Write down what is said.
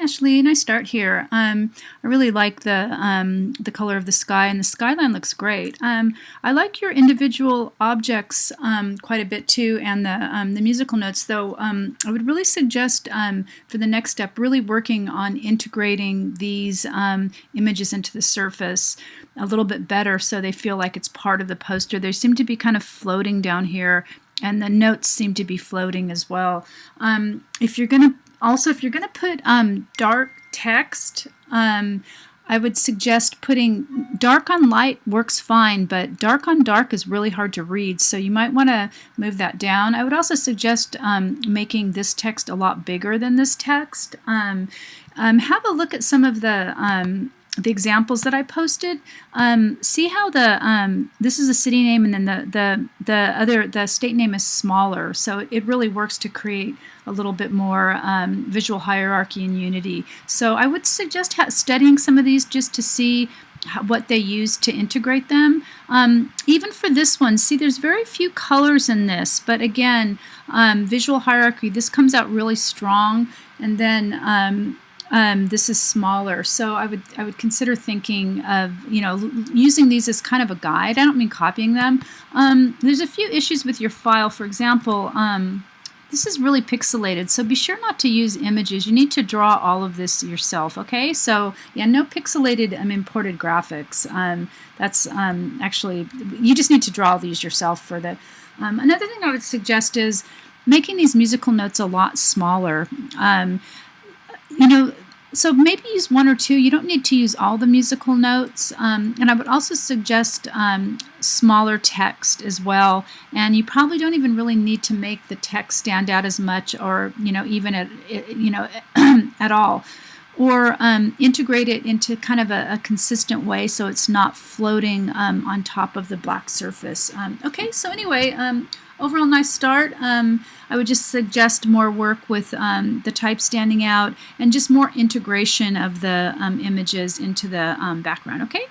Ashley, nice start here. I really like the color of the sky, and the skyline looks great. I like your individual objects quite a bit too, and the musical notes. Though I would really suggest for the next step, really working on integrating these images into the surface a little bit better, so they feel like it's part of the poster. They seem to be kind of floating down here, and the notes seem to be floating as well. If you're going to put dark text, I would suggest putting dark on light works fine, but dark on dark is really hard to read, so you might want to move that down. I would also suggest making this text a lot bigger than this text. Have a look at some of the examples that I posted. See how this is a city name, and then the state name is smaller, so it really works to create a little bit more visual hierarchy and unity. So I would suggest studying some of these just to see what they use to integrate them. Even for this one, see, there's very few colors in this, but again, visual hierarchy, this comes out really strong, and then this is smaller, so I would consider thinking of using these as kind of a guide. I don't mean copying them. There's a few issues with your file. For example, this is really pixelated, so be sure not to use images. You need to draw all of this yourself. Okay, so yeah, no pixelated imported graphics. That's actually, you just need to draw these yourself for the. Another thing I would suggest is making these musical notes a lot smaller. So maybe use one or two. You don't need to use all the musical notes. And I would also suggest smaller text as well. And you probably don't even really need to make the text stand out as much, or even at all. Or integrate it into kind of a consistent way, so it's not floating on top of the black surface. Okay, so anyway, overall nice start. I would just suggest more work with the type standing out, and just more integration of the images into the background. Okay.